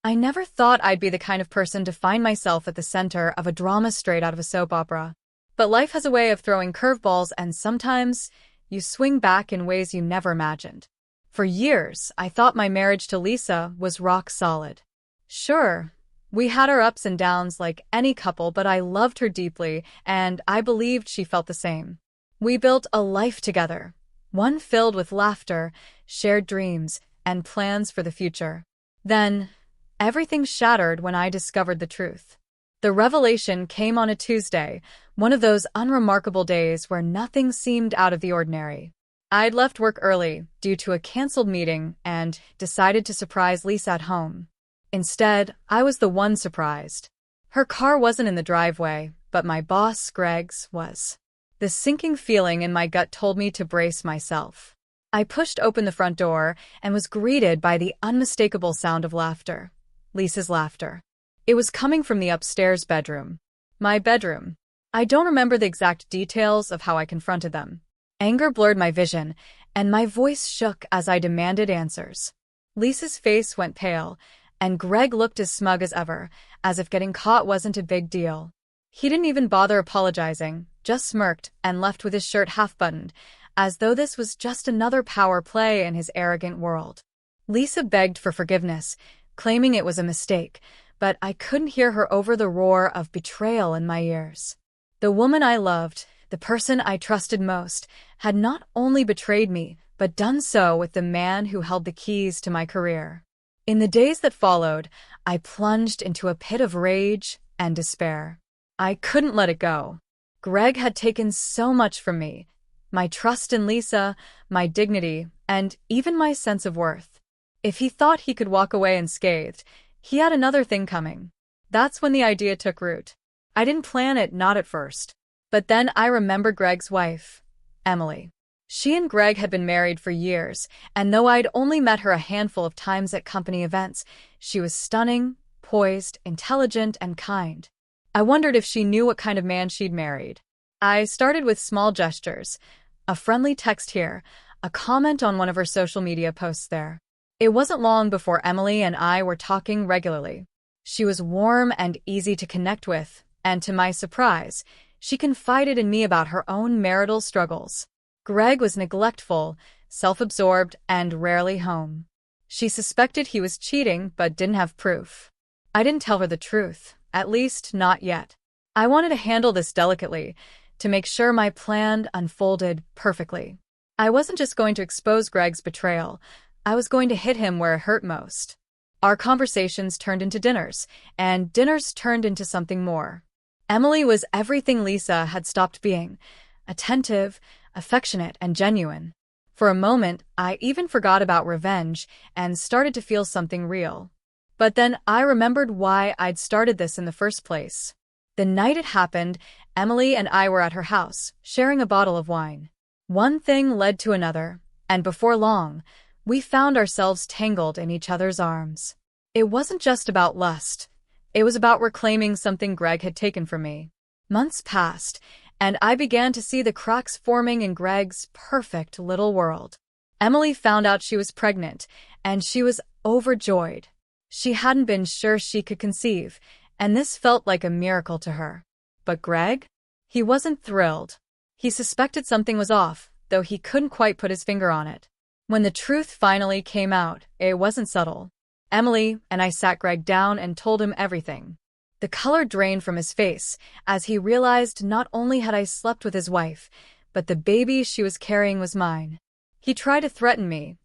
I never thought I'd be the kind of person to find myself at the center of a drama straight out of a soap opera. But life has a way of throwing curveballs, and sometimes you swing back in ways you never imagined. For years, I thought my marriage to Lisa was rock solid. Sure, we had our ups and downs like any couple, but I loved her deeply, and I believed she felt the same. We built a life together, one filled with laughter, shared dreams, and plans for the future. Then, everything shattered when I discovered the truth. The revelation came on a Tuesday, one of those unremarkable days where nothing seemed out of the ordinary. I'd left work early due to a canceled meeting and decided to surprise Lisa at home. Instead, I was the one surprised. Her car wasn't in the driveway, but my boss, Greg's, was. The sinking feeling in my gut told me to brace myself. I pushed open the front door and was greeted by the unmistakable sound of laughter. Lisa's laughter. It was coming from the upstairs bedroom. My bedroom. I don't remember the exact details of how I confronted them. Anger blurred my vision, and my voice shook as I demanded answers. Lisa's face went pale, and Greg looked as smug as ever, as if getting caught wasn't a big deal. He didn't even bother apologizing, just smirked and left with his shirt half-buttoned, as though this was just another power play in his arrogant world. Lisa begged for forgiveness, claiming it was a mistake, but I couldn't hear her over the roar of betrayal in my ears. The woman I loved, the person I trusted most, had not only betrayed me, but done so with the man who held the keys to my career. In the days that followed, I plunged into a pit of rage and despair. I couldn't let it go. Greg had taken so much from me, my trust in Lisa, my dignity, and even my sense of worth. If he thought he could walk away unscathed, he had another thing coming. That's when the idea took root. I didn't plan it, not at first. But then I remembered Greg's wife, Emily. She and Greg had been married for years, and though I'd only met her a handful of times at company events, she was stunning, poised, intelligent, and kind. I wondered if she knew what kind of man she'd married. I started with small gestures, a friendly text here, a comment on one of her social media posts there. It wasn't long before Emily and I were talking regularly. She was warm and easy to connect with, and to my surprise, she confided in me about her own marital struggles. Greg was neglectful, self-absorbed, and rarely home. She suspected he was cheating but didn't have proof. I didn't tell her the truth, at least not yet. I wanted to handle this delicately, to make sure my plan unfolded perfectly. I wasn't just going to expose Greg's betrayal, I was going to hit him where it hurt most. Our conversations turned into dinners, and dinners turned into something more. Emily was everything Lisa had stopped being, attentive, affectionate, and genuine. For a moment, I even forgot about revenge and started to feel something real. But then I remembered why I'd started this in the first place. The night it happened, Emily and I were at her house, sharing a bottle of wine. One thing led to another, and before long, we found ourselves tangled in each other's arms. It wasn't just about lust. It was about reclaiming something Greg had taken from me. Months passed, and I began to see the cracks forming in Greg's perfect little world. Emily found out she was pregnant, and she was overjoyed. She hadn't been sure she could conceive, and this felt like a miracle to her. But Greg? He wasn't thrilled. He suspected something was off, though he couldn't quite put his finger on it. When the truth finally came out, it wasn't subtle. Emily and I sat Greg down and told him everything. The color drained from his face as he realized not only had I slept with his wife, but the baby she was carrying was mine. He tried to threaten me,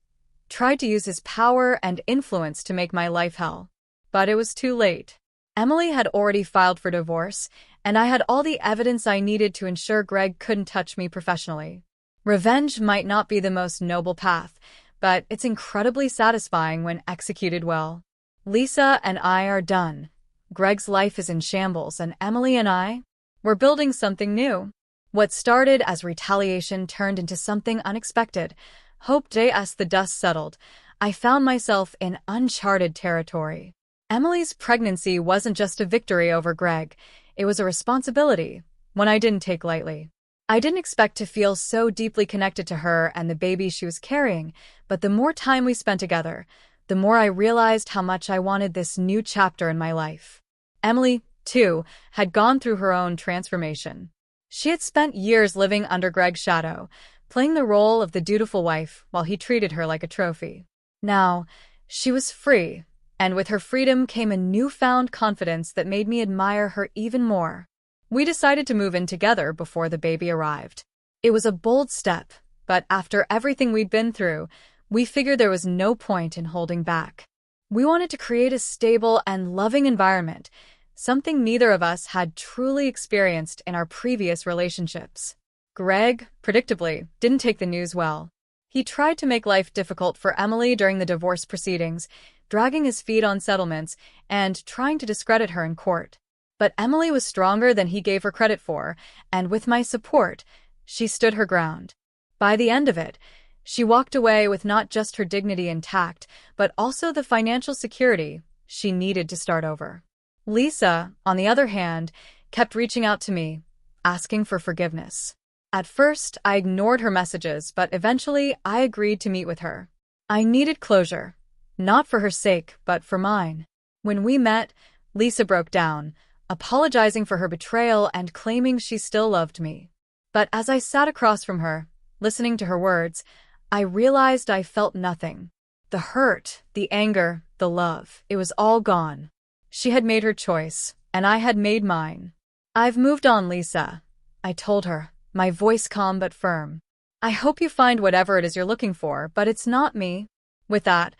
tried to use his power and influence to make my life hell. But it was too late. Emily had already filed for divorce, and I had all the evidence I needed to ensure Greg couldn't touch me professionally. Revenge might not be the most noble path, but it's incredibly satisfying when executed well. Lisa and I are done. Greg's life is in shambles, and Emily and I, we're building something new. What started as retaliation turned into something unexpected. Hope day as the dust settled, I found myself in uncharted territory. Emily's pregnancy wasn't just a victory over Greg, it was a responsibility, one I didn't take lightly. I didn't expect to feel so deeply connected to her and the baby she was carrying, but the more time we spent together, the more I realized how much I wanted this new chapter in my life. Emily, too, had gone through her own transformation. She had spent years living under Greg's shadow, playing the role of the dutiful wife while he treated her like a trophy. Now, she was free, and with her freedom came a newfound confidence that made me admire her even more. We decided to move in together before the baby arrived. It was a bold step, but after everything we'd been through, we figured there was no point in holding back. We wanted to create a stable and loving environment, something neither of us had truly experienced in our previous relationships. Greg, predictably, didn't take the news well. He tried to make life difficult for Emily during the divorce proceedings, dragging his feet on settlements and trying to discredit her in court. But Emily was stronger than he gave her credit for, and with my support, she stood her ground. By the end of it, she walked away with not just her dignity intact, but also the financial security she needed to start over. Lisa, on the other hand, kept reaching out to me, asking for forgiveness. At first, I ignored her messages, but eventually I agreed to meet with her. I needed closure, not for her sake, but for mine. When we met, Lisa broke down, apologizing for her betrayal and claiming she still loved me. But as I sat across from her, listening to her words, I realized I felt nothing. The hurt, the anger, the love, it was all gone. She had made her choice, and I had made mine. "I've moved on, Lisa," I told her, my voice calm but firm. "I hope you find whatever it is you're looking for, but it's not me." With that,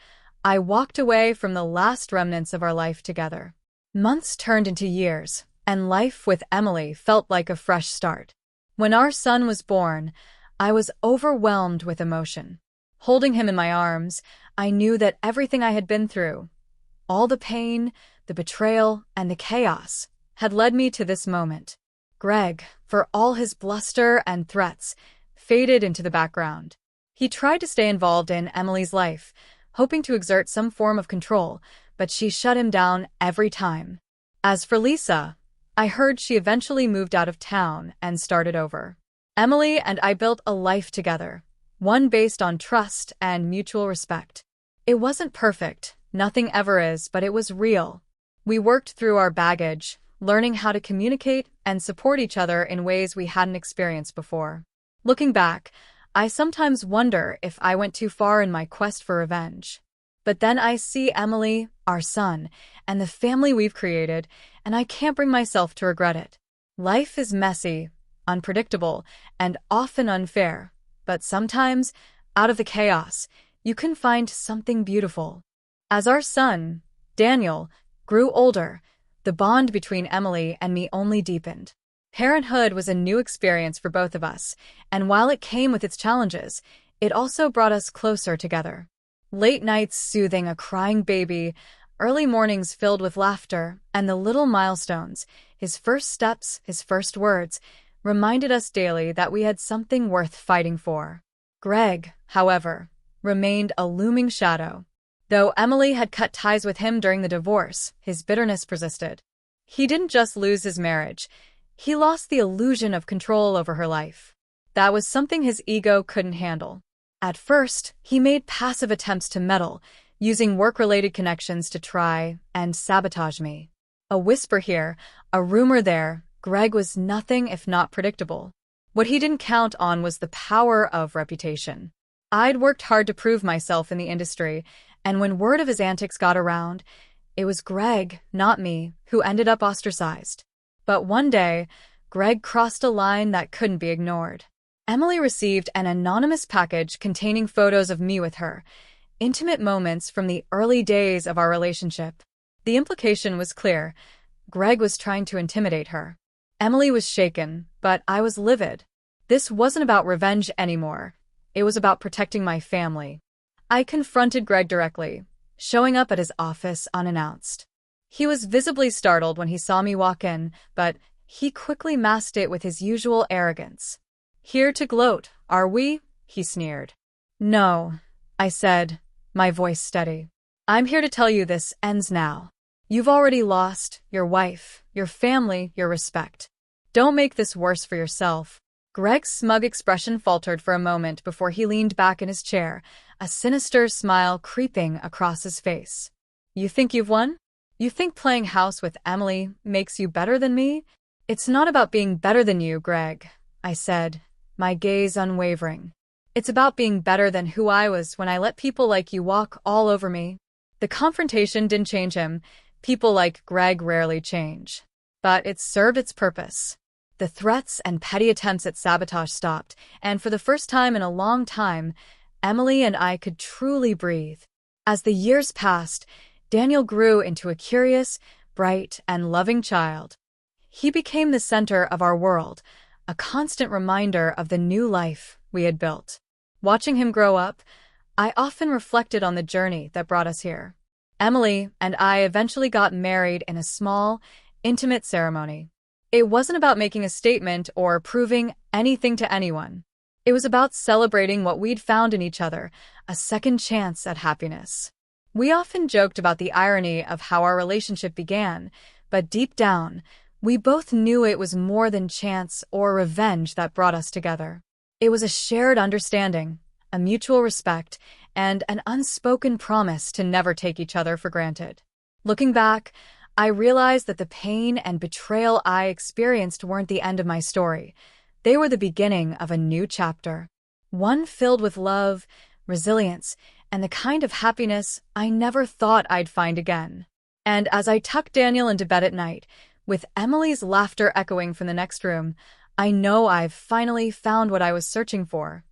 I walked away from the last remnants of our life together. Months turned into years, and life with Emily felt like a fresh start. When our son was born, I was overwhelmed with emotion. Holding him in my arms, I knew that everything I had been through, all the pain, the betrayal, and the chaos, had led me to this moment. Greg, for all his bluster and threats, faded into the background. He tried to stay involved in Emily's life, hoping to exert some form of control, but she shut him down every time. As for Lisa, I heard she eventually moved out of town and started over. Emily and I built a life together, one based on trust and mutual respect. It wasn't perfect, nothing ever is, but it was real. We worked through our baggage, learning how to communicate and support each other in ways we hadn't experienced before. Looking back, I sometimes wonder if I went too far in my quest for revenge. But then I see Emily, our son, and the family we've created, and I can't bring myself to regret it. Life is messy, unpredictable, and often unfair, but sometimes, out of the chaos, you can find something beautiful. As our son, Daniel, grew older, the bond between Emily and me only deepened. Parenthood was a new experience for both of us, and while it came with its challenges, it also brought us closer together. Late nights soothing a crying baby, early mornings filled with laughter, and the little milestones, his first steps, his first words, reminded us daily that we had something worth fighting for. Greg, however, remained a looming shadow. Though Emily had cut ties with him during the divorce, his bitterness persisted. He didn't just lose his marriage, he lost the illusion of control over her life. That was something his ego couldn't handle. At first, he made passive attempts to meddle, using work-related connections to try and sabotage me. A whisper here, a rumor there, Greg was nothing if not predictable. What he didn't count on was the power of reputation. I'd worked hard to prove myself in the industry, and when word of his antics got around, it was Greg, not me, who ended up ostracized. But one day, Greg crossed a line that couldn't be ignored. Emily received an anonymous package containing photos of me with her, intimate moments from the early days of our relationship. The implication was clear. Greg was trying to intimidate her. Emily was shaken, but I was livid. This wasn't about revenge anymore. It was about protecting my family. I confronted Greg directly, showing up at his office unannounced. He was visibly startled when he saw me walk in, but he quickly masked it with his usual arrogance. "Here to gloat, are we?" he sneered. "No," I said, my voice steady. "I'm here to tell you this ends now. You've already lost your wife, your family, your respect. Don't make this worse for yourself." Greg's smug expression faltered for a moment before he leaned back in his chair, a sinister smile creeping across his face. You think you've won? You think playing house with Emily makes you better than me? It's not about being better than you, Greg, I said, my gaze unwavering. It's about being better than who I was when I let people like you walk all over me. The confrontation didn't change him. People like Greg rarely change. But it served its purpose. The threats and petty attempts at sabotage stopped, and for the first time in a long time, Emily and I could truly breathe. As the years passed, Daniel grew into a curious, bright, and loving child. He became the center of our world, a constant reminder of the new life we had built. Watching him grow up, I often reflected on the journey that brought us here. Emily and I eventually got married in a small, intimate ceremony. It wasn't about making a statement or proving anything to anyone. It was about celebrating what we'd found in each other, a second chance at happiness. We often joked about the irony of how our relationship began, but deep down, we both knew it was more than chance or revenge that brought us together. It was a shared understanding, a mutual respect, and an unspoken promise to never take each other for granted. Looking back, I realized that the pain and betrayal I experienced weren't the end of my story. They were the beginning of a new chapter. One filled with love, resilience, and the kind of happiness I never thought I'd find again. And as I tucked Daniel into bed at night, with Emily's laughter echoing from the next room, I know I've finally found what I was searching for: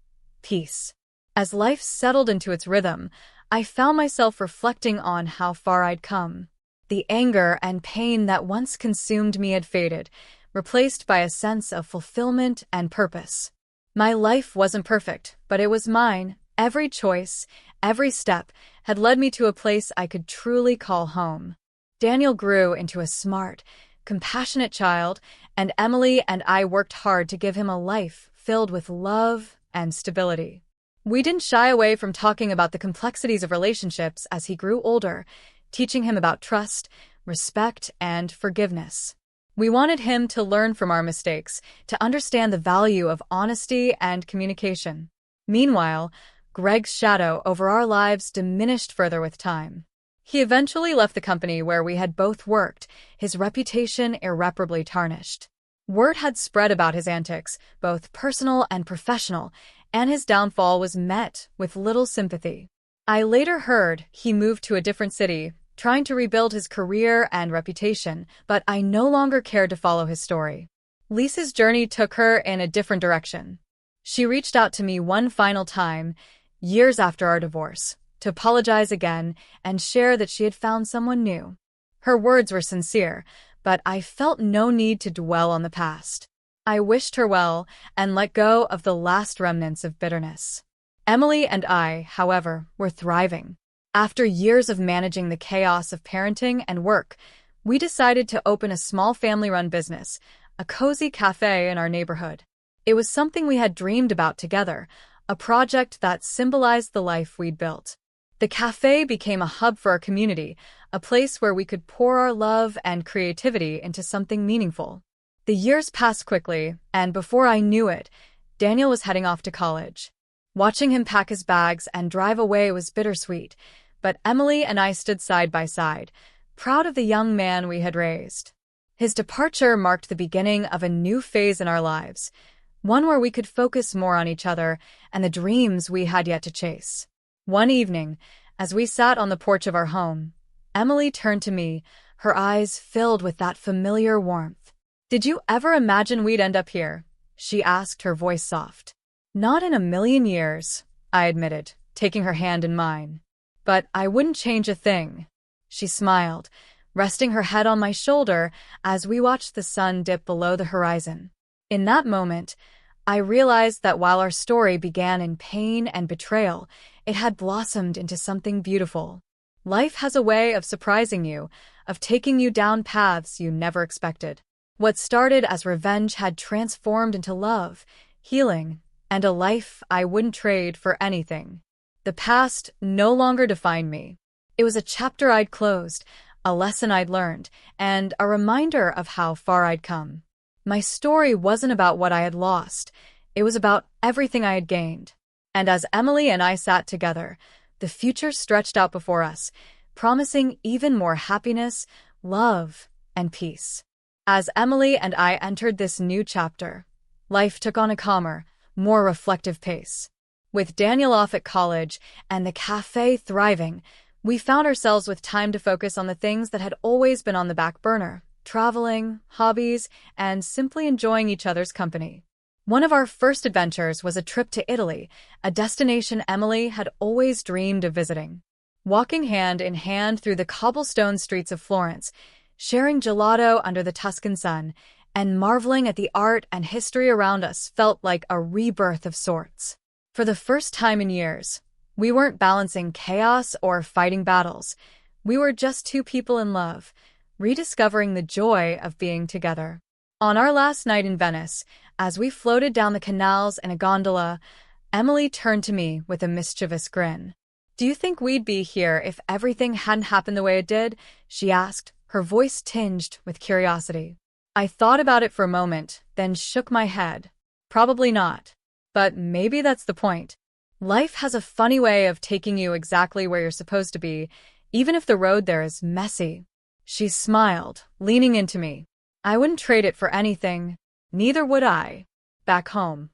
peace. As life settled into its rhythm, I found myself reflecting on how far I'd come. The anger and pain that once consumed me had faded, replaced by a sense of fulfillment and purpose. My life wasn't perfect, but it was mine. Every choice, every step, had led me to a place I could truly call home. Daniel grew into a smart, compassionate child, and Emily and I worked hard to give him a life filled with love and stability. We didn't shy away from talking about the complexities of relationships as he grew older, teaching him about trust, respect, and forgiveness. We wanted him to learn from our mistakes, to understand the value of honesty and communication. Meanwhile, Greg's shadow over our lives diminished further with time. He eventually left the company where we had both worked, his reputation irreparably tarnished. Word had spread about his antics, both personal and professional, and his downfall was met with little sympathy. I later heard he moved to a different city, trying to rebuild his career and reputation, but I no longer cared to follow his story. Lisa's journey took her in a different direction. She reached out to me one final time, years after our divorce, to apologize again and share that she had found someone new. Her words were sincere, but I felt no need to dwell on the past. I wished her well and let go of the last remnants of bitterness. Emily and I, however, were thriving. After years of managing the chaos of parenting and work, we decided to open a small family-run business, a cozy cafe in our neighborhood. It was something we had dreamed about together, a project that symbolized the life we'd built. The cafe became a hub for our community, a place where we could pour our love and creativity into something meaningful. The years passed quickly, and before I knew it, Daniel was heading off to college. Watching him pack his bags and drive away was bittersweet, but Emily and I stood side by side, proud of the young man we had raised. His departure marked the beginning of a new phase in our lives, one where we could focus more on each other and the dreams we had yet to chase. One evening, as we sat on the porch of our home, Emily turned to me, her eyes filled with that familiar warmth. "Did you ever imagine we'd end up here?" she asked, her voice soft. "Not in a million years," I admitted, taking her hand in mine. "But I wouldn't change a thing." She smiled, resting her head on my shoulder as we watched the sun dip below the horizon. In that moment, I realized that while our story began in pain and betrayal, it had blossomed into something beautiful. Life has a way of surprising you, of taking you down paths you never expected. What started as revenge had transformed into love, healing, and a life I wouldn't trade for anything. The past no longer defined me. It was a chapter I'd closed, a lesson I'd learned, and a reminder of how far I'd come. My story wasn't about what I had lost. It was about everything I had gained. And as Emily and I sat together, the future stretched out before us, promising even more happiness, love, and peace. As Emily and I entered this new chapter, life took on a calmer, more reflective pace. With Daniel off at college and the cafe thriving, we found ourselves with time to focus on the things that had always been on the back burner: traveling, hobbies, and simply enjoying each other's company. One of our first adventures was a trip to Italy, a destination Emily had always dreamed of visiting. Walking hand in hand through the cobblestone streets of Florence, sharing gelato under the Tuscan sun, and marveling at the art and history around us felt like a rebirth of sorts. For the first time in years, we weren't balancing chaos or fighting battles. We were just two people in love, rediscovering the joy of being together. On our last night in Venice, as we floated down the canals in a gondola, Emily turned to me with a mischievous grin. "Do you think we'd be here if everything hadn't happened the way it did?" she asked, her voice tinged with curiosity. I thought about it for a moment, then shook my head. Probably not. But maybe that's the point. Life has a funny way of taking you exactly where you're supposed to be, even if the road there is messy. She smiled, leaning into me. I wouldn't trade it for anything. Neither would I. Back home,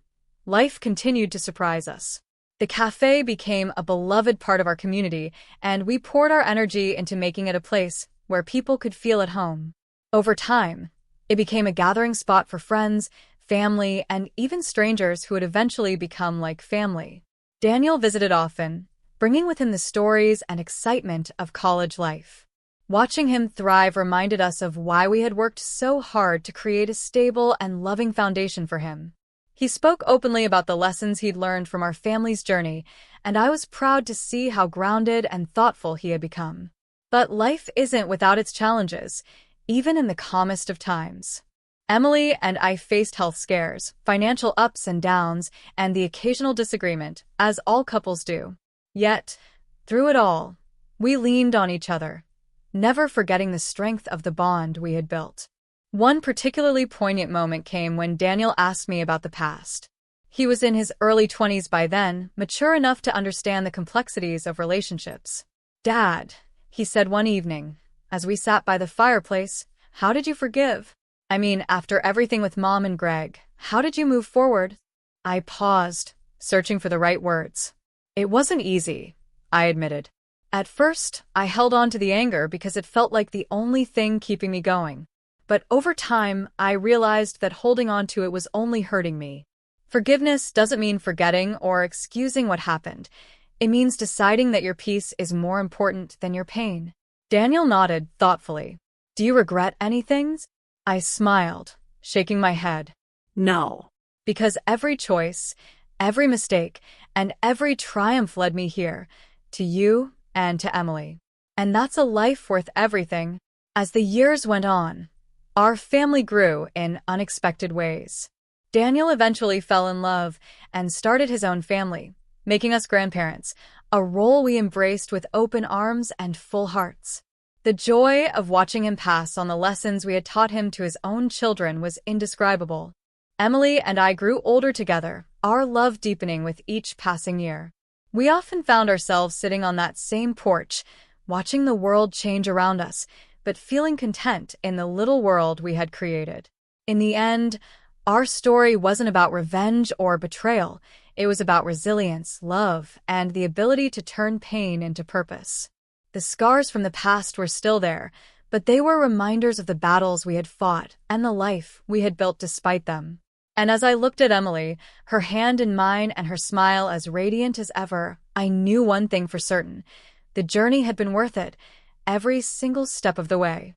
life continued to surprise us. The cafe became a beloved part of our community, and we poured our energy into making it a place where people could feel at home. Over time, it became a gathering spot for friends, family, and even strangers who would eventually become like family. Daniel visited often, bringing with him the stories and excitement of college life. Watching him thrive reminded us of why we had worked so hard to create a stable and loving foundation for him. He spoke openly about the lessons he'd learned from our family's journey, and I was proud to see how grounded and thoughtful he had become. But life isn't without its challenges, even in the calmest of times. Emily and I faced health scares, financial ups and downs, and the occasional disagreement, as all couples do. Yet, through it all, we leaned on each other, never forgetting the strength of the bond we had built. One particularly poignant moment came when Daniel asked me about the past. He was in his early 20s by then, mature enough to understand the complexities of relationships. "Dad," he said one evening, as we sat by the fireplace, "how did you forgive? I mean, after everything with Mom and Greg, how did you move forward?" I paused, searching for the right words. "It wasn't easy," I admitted. At first, I held on to the anger because it felt like the only thing keeping me going. But over time, I realized that holding on to it was only hurting me. Forgiveness doesn't mean forgetting or excusing what happened. It means deciding that your peace is more important than your pain. Daniel nodded thoughtfully. "Do you regret anything?" I smiled, shaking my head. "No." Because every choice, every mistake, and every triumph led me here, to you and to Emily. And that's a life worth everything. As the years went on, our family grew in unexpected ways. Daniel eventually fell in love and started his own family, making us grandparents, a role we embraced with open arms and full hearts. The joy of watching him pass on the lessons we had taught him to his own children was indescribable. Emily and I grew older together, our love deepening with each passing year. We often found ourselves sitting on that same porch, watching the world change around us, but feeling content in the little world we had created. In the end, our story wasn't about revenge or betrayal. It was about resilience, love, and the ability to turn pain into purpose. The scars from the past were still there, but they were reminders of the battles we had fought and the life we had built despite them. And as I looked at Emily, her hand in mine and her smile as radiant as ever, I knew one thing for certain. The journey had been worth it, every single step of the way.